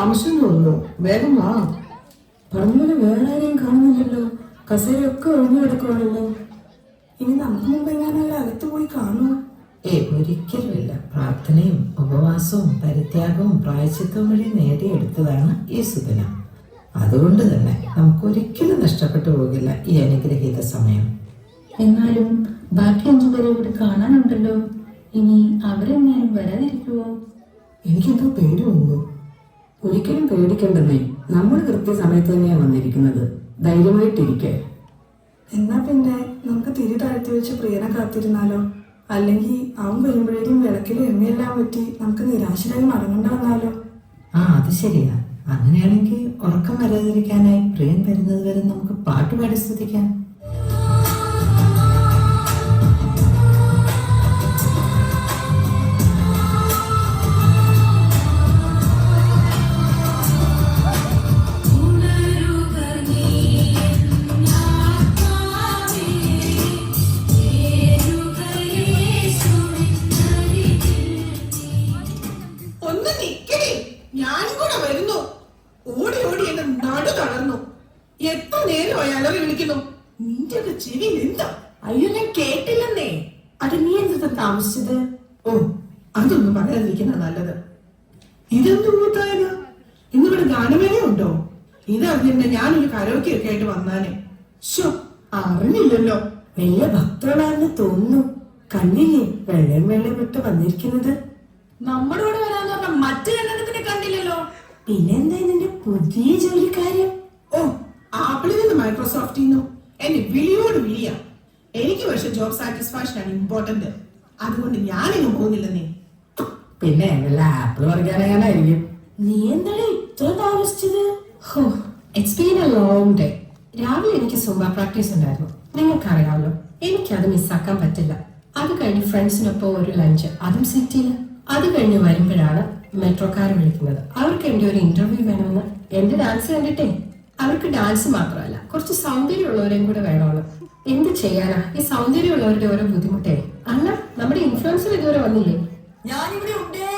താമസിച്ചൊന്നുള്ളൂ. വേഗം വാ. പറഞ്ഞപോലെ വേറെ ആരെയും കാണുന്നില്ലല്ലോ. കസേരയൊക്കെ ഒഴിഞ്ഞു കിടക്കുവാണല്ലോ. ഇനി നമുക്ക് മുമ്പ് എങ്ങാനല്ല അകത്ത് പോയി കാണൂ? ഒരിക്കലുമില്ല. പ്രാർത്ഥനയും ഉപവാസവും പരിത്യാഗവും പ്രായശ്ചിത്തവും വഴി നേടിയെടുത്തതാണ് ഈ സുദിനം. അതുകൊണ്ട് തന്നെ നമുക്ക് ഒരിക്കലും നഷ്ടപ്പെട്ടു പോകില്ല ഈ അനുഗ്രഹീത സമയം. എന്നാലും ബാക്കി 5 പേരെ ഇവിടെ കാണാനുണ്ടല്ലോ. ഇനി അവരെങ്ങനെയും വരാതിരിക്കുവോ? എനിക്കെന്തോ പേടി വന്നു. ഒരിക്കലും പേടിക്കണ്ടെന്നേ. നമ്മൾ കൃത്യസമയത്ത് തന്നെയാണ് വന്നിരിക്കുന്നത്. ധൈര്യമായിട്ടിരിക്കേ. എന്നാ പിന്നെ നമുക്ക് തിരി താഴ്ത്തി വെച്ച് പ്രിയനെ കാത്തിരുന്നാലോ? അല്ലെങ്കിൽ അവൻ വരുമ്പോഴേക്കും വിളക്കിലും എണ്ണയെല്ലാം പറ്റി നമുക്ക് നിരാശരായി മടങ്ങേണ്ട വന്നാലോ? അത് ശരിയാ. അങ്ങനെയാണെങ്കിൽ ഉറക്കം വരാതിരിക്കാനായി പ്രിയൻ വരുന്നത് വരെ നമുക്ക് പാട്ടുപാടി സ്തുതിക്കാം. എത്ര നേരമായി അലറി വിളിക്കുന്നു. നിന്റെ ഒക്കെ ചെവി എന്താ? അയ്യോ, ഞാൻ കേട്ടില്ലെന്നേ. അത് നീ എന്താ താമസിച്ചത്? അതൊന്നും പറയാതിരിക്കുന്ന നല്ലത്. ഇതെന്ത് കൂട്ടായത്? ഇന്നിവിടെ ഗാനമേളയുണ്ടോ? ഇതറിഞ്ഞിരുന്ന ഞാനൊരു കരോക്കെ ഒക്കെ ആയിട്ട് വന്നാനെ. അറിഞ്ഞില്ലല്ലോ. വലിയ ഭക്തളാണെന്ന് തോന്നുന്നു. കണ്ണില്ലേ വെള്ളം വിട്ട് വന്നിരിക്കുന്നത്? നമ്മുടെ കൂടെ വരാന്ന് പറഞ്ഞ മറ്റു കല്യാണത്തിനെ കണ്ടില്ലല്ലോ. പിന്നെന്താ നിന്റെ പുതിയ ജോലിക്കാര്യം? ആപ്പിളിൽ നിന്ന് മൈക്രോസോഫ്റ്റിൽ നിന്നും എന്നെ വിളിയോട് വിളിയാ. എനിക്ക് പക്ഷെ ജോബ് സാറ്റിസ്ഫാക്ഷൻ ആണ് ഇമ്പോർട്ടന്റ്. അതുകൊണ്ട് ഞാനെങ്ങും പോകുന്നില്ലെന്നേ. പിന്നെ വല്ല ആപ്പിൾ പറയാനായിരിക്കും. നീ എന്താണ് ഇത്ര താമസിച്ചത്? It's been A long day. രാവിലെ എനിക്ക് സുംബ പ്രാക്ടീസ് ഉണ്ടായിരുന്നു. നിങ്ങൾക്കറിയാമല്ലോ, എനിക്കത് മിസ്സാക്കാൻ പറ്റില്ല. അത് കഴിഞ്ഞ് ഫ്രണ്ട്സിനൊപ്പം ഒരു ലഞ്ച്, അതും സിറ്റിയിൽ. അത് കഴിഞ്ഞ് വരുമ്പോഴാണ് മെട്രോക്കാർ വിളിക്കുന്നത്. അവർക്ക് എന്റെ ഒരു ഇന്റർവ്യൂ വേണമെന്ന്. എന്റെ ഡാൻസ് കണ്ടിട്ടേ അവർക്ക് ഡാൻസ് മാത്രമല്ല, കുറച്ച് സൗന്ദര്യമുള്ളവരെയും കൂടെ വേണമല്ലോ. എന്ത് ചെയ്യാനാ, ഈ സൗന്ദര്യമുള്ളവരുടെ ഓരോ ബുദ്ധിമുട്ടേ. അല്ല, നമ്മുടെ ഇൻഫ്ലുവൻസർ ഇതുവരെ വന്നില്ലേ? ഞാനിവിടെ ഉണ്ടേ.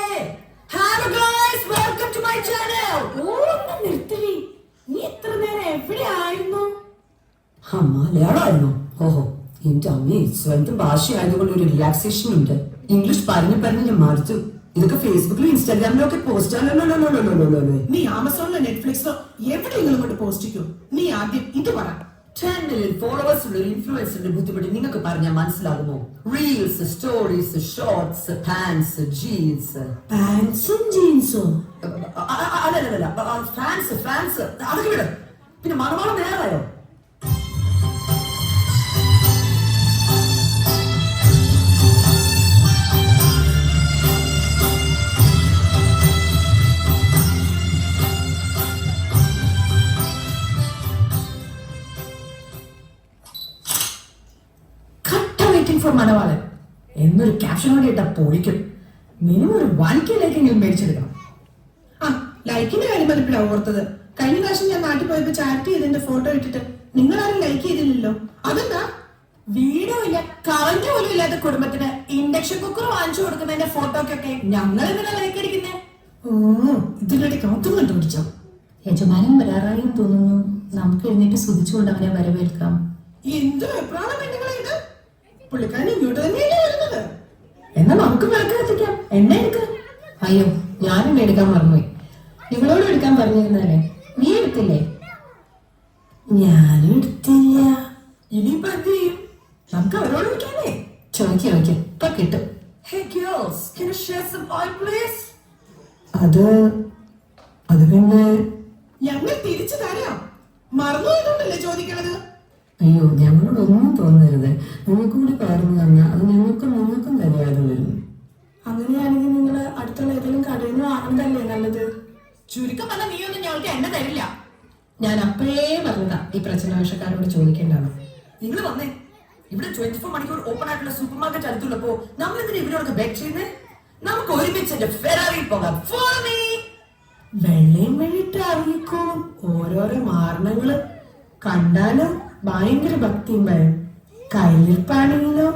Hello guys, welcome to my channel. നിർത്തലി, നീ എത്ര നേരം എവിടെ ആയിരുന്നു? മലയാളമായിരുന്നു. ഓഹോ, എന്റെ അമ്മേ, സ്വന്തം ഭാഷയായതുകൊണ്ട് ഒരു റിലാക്സേഷൻ ഉണ്ട്. ഇംഗ്ലീഷ് പറഞ്ഞ് മറിച്ചു. ഇതൊക്കെ ഫേസ്ബുക്കിലും ഇൻസ്റ്റാഗ്രാമിലും ഒക്കെ പോസ്റ്റ് ആണല്ലോ. നീ ആമസോണിലോ നെറ്റ്ഫ്ലിക്സിലോ എവിടെയെങ്കിലും കൊണ്ട് പോസ്റ്റിക്കോ. നീ ആദ്യം ഇത് പറ. 10 million ഫോളോവേഴ്സ് ഉള്ള ഒരു ഇൻഫ്ലുവൻസറിന്റെ ബുദ്ധിമുട്ട് നിങ്ങൾക്ക് പറഞ്ഞാൽ മനസ്സിലാകുമോ? Reels, stories, shorts, pants, jeans. പാൻസും ജീൻസും? അല്ലല്ല, ഫാൻസ് അതൊക്കെ വിട്. പിന്നെ മണവാളം നേരായോ? മണവാളൻ എന്നൊരു ക്യാപ്ഷൻ കൂടി ഇട്ടാ പൊളിക്കും. മിനിമം ഒരു 1K ലൈക്കെങ്കിലും മേടിച്ചെടുക്കണം. ലൈക്കിന്റെ കാര്യം പറഞ്ഞപ്പോഴാണ് ഓർത്തത്. കഴിഞ്ഞ പ്രാവശ്യം ഞാൻ നാട്ടിൽ പോയപ്പോ ചാറ്റ് ചെയ്തതിന്റെ ഫോട്ടോ ഇട്ടിട്ട് നിങ്ങളാരും ലൈക്ക് ചെയ്തില്ലല്ലോ. അതെന്താ? വീടോ ഇല്ല, കറന്റ് പോലും ഇല്ലാത്ത കുടുംബത്തിന് ഇൻഡക്ഷൻ കുക്കർ വാങ്ങിച്ചു കൊടുക്കുന്നതിന്റെ ഫോട്ടോക്കൊക്കെ ഞങ്ങൾ എന്തിനാ ലൈക്ക് അടിക്കുന്നേ? ഇതിനിടയ്ക്ക് അതും കണ്ടുപിടിച്ചോ? യജമാനൻ വരാറായും തോന്നുന്നു. നമുക്ക് എഴുന്നേറ്റ് സ്തുതിച്ചുകൊണ്ട് അവനെ വരവേൽക്കാം. എന്ത് എപ്പോഴാണ് പെണ്ണുങ്ങളെ ഇത്? പുള്ളിക്കാരൻ ഇങ്ങോട്ട് തന്നെയല്ലേ വരുന്നത്. എന്നാ നമുക്ക് വിളക്ക് കത്തിക്കാം. എണ്ണ എടുക്ക. അയ്യോ, ഞാനും എടുക്കാൻ മറന്നുപോയി. ഇവളോട് എടുക്കാൻ പറഞ്ഞിരുന്നാലേ. നീ എടുത്തില്ലേ? ഞാനും എടുത്തില്ല. ഇനിയിപ്പോ എന്ത് ചെയ്യും? നമുക്ക് അവരോട് വിളിക്കാനേ. ചോദിക്കും, ഇപ്പൊ കിട്ടും. Hey girls, can you share some oil please? അത് പിന്നെ ഞങ്ങൾ തിരിച്ചു തരാം. മറന്നുപോയതുകൊണ്ടല്ലേ ചോദിക്കണത്? അയ്യോ, ഞങ്ങളോടൊന്നും തോന്നരുത്. നിങ്ങൾക്ക് കൂടി പറഞ്ഞു തന്നാൽ അത് നിങ്ങൾക്കും തരാതെ വരും. അങ്ങനെയാണെങ്കിൽ നിങ്ങൾ അടുത്തുള്ള ഏതെങ്കിലും കടയിൽ നിന്ന് വാങ്ങുന്നതല്ലേ നല്ലത്? ചുരുക്കം പറഞ്ഞാൽ നീയൊന്നും ഞങ്ങൾക്ക് എണ്ണ തരില്ല. ഞാൻ അപ്പോഴേ പറഞ്ഞതാ ഈ പ്രശ്നവേഷക്കാരോട് ചോദിക്കേണ്ടാണ്. നിങ്ങൾ വന്നേ. ഇവിടെ 24 മണിക്കൂർ ഓപ്പൺ ആയിട്ടുള്ള സൂപ്പർ മാർക്കറ്റ് അടുത്തുള്ളപ്പോ നമ്മൾ എന്തിനാ ഇവരോടൊക്കെ ബെറ്റ് ചെയ്യുന്നേ? നമുക്ക് ഒരുമിച്ച് എന്റെ ഫെറാറിയിൽ പോകാം. Follow me. വെള്ളയും വെള്ളിട്ട് അറിയിക്കോളും ഓരോരോ മാരണങ്ങള്. കണ്ടാലോ ഭയങ്കര ഭക്തിയും ഭയം. കയ്യിലിരിപ്പാണെങ്കിലോ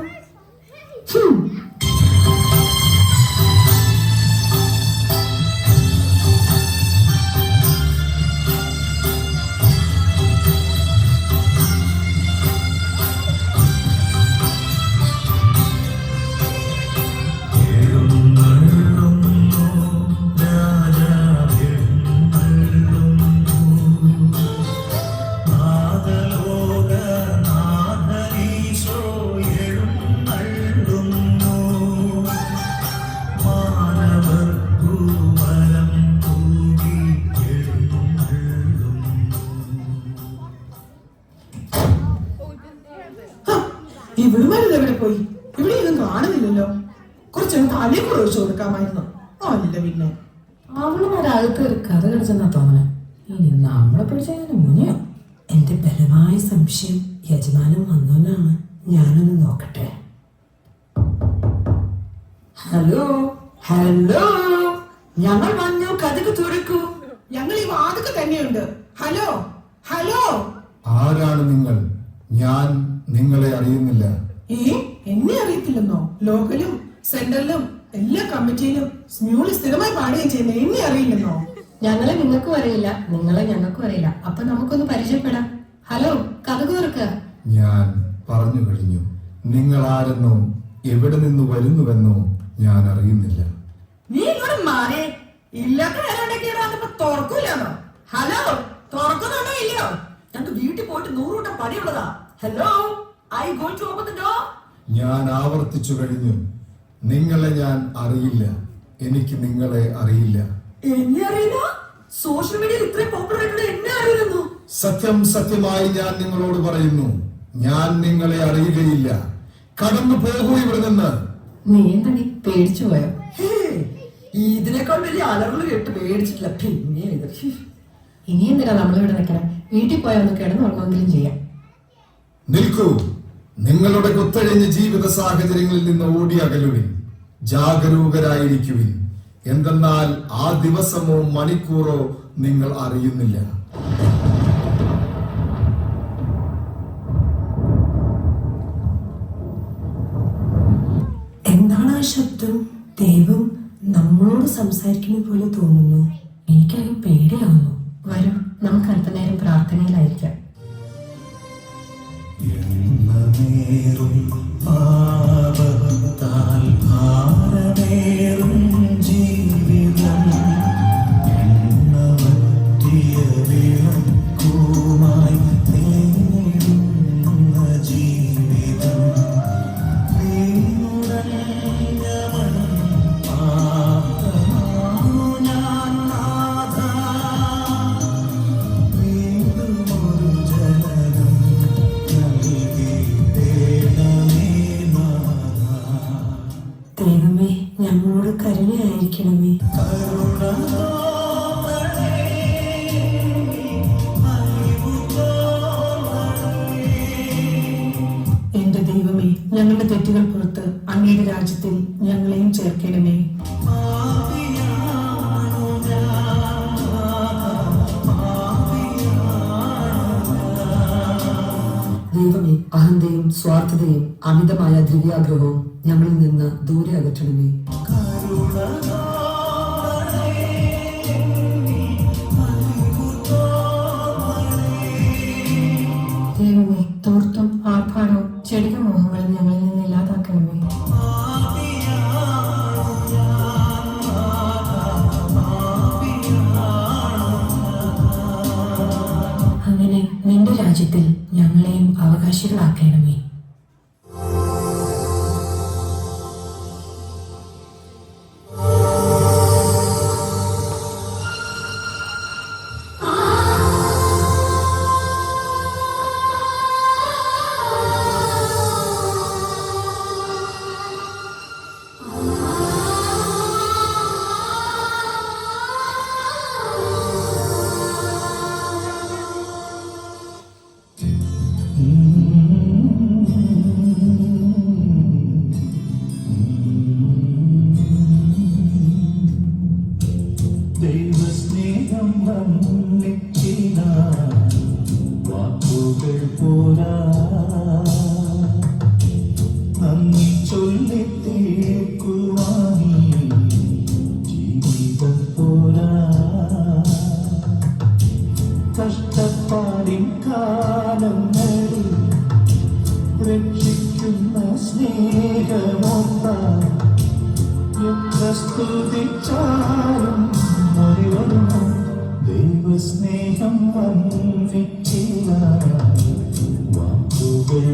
കുറച്ചൊന്ന് തലയിൽ കൂടെ ഒഴിച്ചു കൊടുക്കാമായിരുന്നു. അല്ല പിന്നെ അവളുമാരകത്ത് ഒരു കഥ കളിച്ചെന്നാ തോന്നണേ. ഇനി നമ്മളെ പിടിച്ചതിന് മുന്നെയോ? എന്റെ ബലമായ സംശയം യജമാനൻ വന്നോനാണ്. ഞാനൊന്ന് നോക്കട്ടെ. ഹലോ ഹലോ, ഞങ്ങൾ വന്നു, കഥക്ക് തുറക്കൂ. ഞങ്ങൾ ഈ വാതിക്ക് തന്നെയുണ്ട്. Hello hello. ആരാണ് നിങ്ങൾ? ഞാൻ നിങ്ങളെ അറിയുന്നില്ല. എന്നെ അറിയത്തില്ലെന്നോ? ലോക്കലും സെൻട്രലിലും എല്ലാ കമ്മിറ്റിയിലും സ്മ്യൂളി സ്ഥിരമായി പാടുകയും ചെയ്യുന്ന എന്നെ അറിയില്ലെന്നോ? ഞങ്ങളെ നിങ്ങൾക്കും അറിയില്ല, നിങ്ങളെ ഞങ്ങൾക്കും അറിയില്ല. അപ്പൊ നമുക്കൊന്ന് പരിചയപ്പെടാം. ഹലോ, കഥ കോർക്ക. ഞാൻ പറഞ്ഞു കഴിഞ്ഞു. നിങ്ങൾ ആരെന്നോ എവിടെ നിന്ന് വരുന്നുവെന്നോ ഞാൻ അറിയുന്നില്ല. നീ ഇങ്ങോട്ട് മാറി. ഇല്ലാത്ത ആരോടൊക്കെയാണോ തുറക്കൂലാണോ? ഹലോ, തുറക്കുന്നുണ്ടോ ഇല്ലയോ? ഞങ്ങൾക്ക് വീട്ടിൽ പോയിട്ട് 100 കൂട്ടം പണിയുള്ളതാ. Hello, I going to open the door. ഞാൻ ആവർത്തിച്ചു കഴിഞ്ഞു. നിങ്ങളെ ഞാൻ അറിയില്ല. എനിക്ക് നിങ്ങളെ അറിയില്ല. എന്നെ അറിയില്ല? സോഷ്യൽ മീഡിയയിൽ ഇത്രയും പോപ്പുലർ ആയിട്ടുള്ള എന്നെ അറിയുന്നു. സത്യം സത്യമായി ഞാൻ നിങ്ങളോട് പറയുന്നു, ഞാൻ നിങ്ങളെ അറിയുകയില്ല. കടന്നു പോകൂ ഇവിടെ നിന്ന്. നീ എന്താ പേടിച്ചു പോയോ? ഇതിനേക്കാൾ വലിയ അലറുകൾ കേട്ട് പേടിച്ചിട്ടില്ല. പിന്നെ ഇത് ഇനി എന്തിനാ നമ്മളിവിടെ നിൽക്കണം? വീട്ടിൽ പോയാൽ ഒന്ന് കിടന്നുറങ്ങുമെങ്കിലും ചെയ്യാം. നിൽക്കൂ. നിങ്ങളുടെ കുത്തഴിഞ്ഞ ജീവിത സാഹചര്യങ്ങളിൽ നിന്ന് ഓടി അകലുവിൻ. ജാഗരൂകരായിരിക്കുവിൻ. എന്തെന്നാൽ ആ ദിവസമോ മണിക്കൂറോ നിങ്ങൾ അറിയുന്നില്ല. എന്താണ് ആ ശബ്ദം? ദൈവം നമ്മളോട് സംസാരിക്കുന്ന പോലെ തോന്നുന്നു. എനിക്കത് പേടിയാവുന്നു. വരൂ, നമുക്ക് അല്പനേരം പ്രാർത്ഥനയിലായിരിക്കാം. എണ്ണമേറും പാപത്താൽ ഭാരമേറും ജീവിതം, എണ്ണവറ്റിയ വിളക്കുമായി തേങ്ങിടുന്ന ജീവിതം, വീണുടഞ്ഞ മൺപാത്രമാണു ഞാൻ നാഥ, വീണ്ടും ഒരു ജനനം ദൈവമേ, ഞങ്ങളോട് കരുണയായിരിക്കണമേ. എന്റെ ദൈവമേ, ഞങ്ങളുടെ തെറ്റുകൾ പുറത്ത് അങ്ങയുടെ രാജ്യത്തിൽ ഞങ്ങളെയും ചേർക്കണമേ. ദൈവമേ, അഹന്തയും സ്വാർത്ഥതയും അമിതമായ ദ്രവ്യാഗ്രഹവും ഞങ്ങളിൽ നിന്ന് ദൂരെ അകറ്റണമേ. ദൈവമേ, തോർത്തും ആർഭാടവും ചെടിക മോഹങ്ങളും ഞങ്ങളിൽ നിന്ന് ഇല്ലാതാക്കണമേ. അങ്ങനെ നിന്റെ രാജ്യത്തിൽ ഞങ്ങളെയും അവകാശികളാക്കണമേ. ദൈവസ്നേഹം വന്നിച്ചിന വാക്കുകൾ പോരാ, നന്ദി ചൊല്ലി തീർക്കുവാനി ജീവിതം പോരാ, കഷ്ടപ്പാടിൻ കാലങ്ങളിൽ രക്ഷിക്കുന്ന സ്നേഹമോർത്താൽ എത്ര സ്തുതിച്ചാലും മറിവരുമോ? ദൈവസ്നേഹം വന്നിച്ചില്ല വാക്കുകൾ